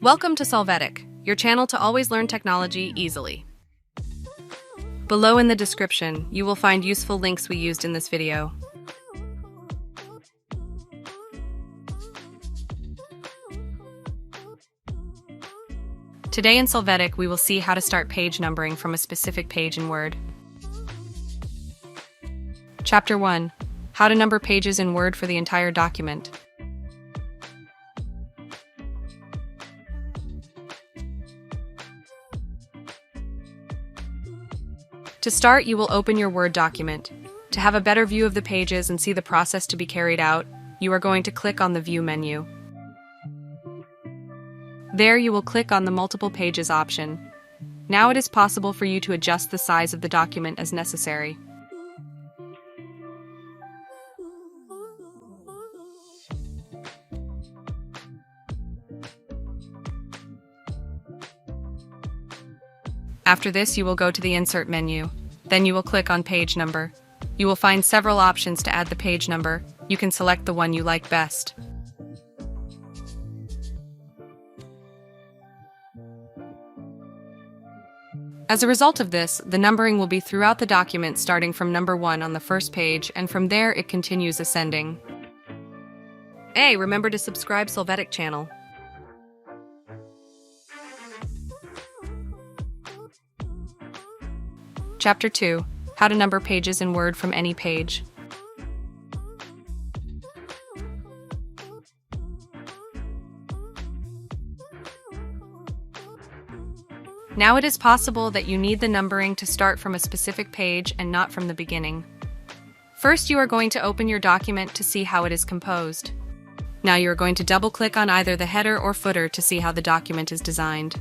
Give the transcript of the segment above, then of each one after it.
Welcome to Solvetic, your channel to always learn technology easily. Below in the description, you will find useful links we used in this video. Today in Solvetic, we will see how to start page numbering from a specific page in Word. Chapter 1. How to number pages in Word for the entire document. To start, you will open your Word document. To have a better view of the pages and see the process to be carried out, you are going to click on the View menu. There you will click on the Multiple Pages option. Now it is possible for you to adjust the size of the document as necessary. After this, you will go to the Insert menu. Then you will click on Page Number. You will find several options to add the page number. You can select the one you like best. As a result of this, the numbering will be throughout the document starting from number 1 on the first page, and from there it continues ascending. Hey, remember to subscribe Solvetic channel. Chapter 2. How to number pages in Word from any page. Now it is possible that you need the numbering to start from a specific page and not from the beginning. First, you are going to open your document to see how it is composed. Now you are going to double-click on either the header or footer to see how the document is designed.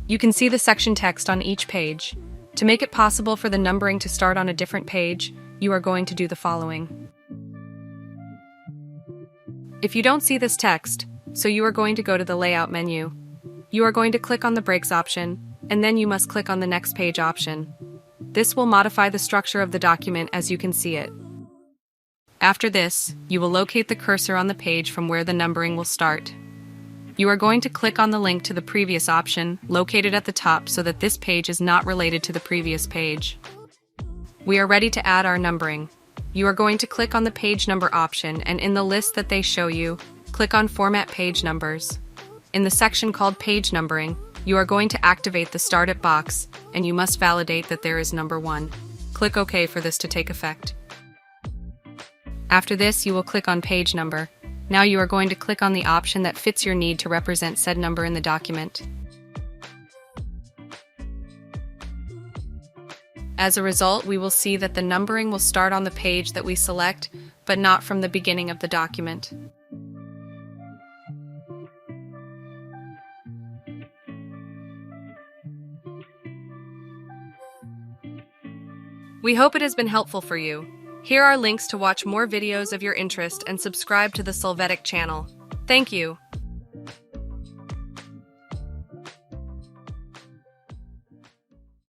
You can see the section text on each page. To make it possible for the numbering to start on a different page, you are going to do the following. If you don't see this text, so you are going to go to the Layout menu. You are going to click on the Breaks option, and then you must click on the Next Page option. This will modify the structure of the document as you can see it. After this, you will locate the cursor on the page from where the numbering will start. You are going to click on the link to the previous option, located at the top, so that this page is not related to the previous page. We are ready to add our numbering. You are going to click on the Page Number option, and in the list that they show you, click on Format Page Numbers. In the section called Page Numbering, you are going to activate the Start At box, and you must validate that there is number 1. Click OK for this to take effect. After this, you will click on Page Number. Now you are going to click on the option that fits your need to represent said number in the document. As a result, we will see that the numbering will start on the page that we select, but not from the beginning of the document. We hope it has been helpful for you. Here are links to watch more videos of your interest and subscribe to the Solvetic channel. Thank you.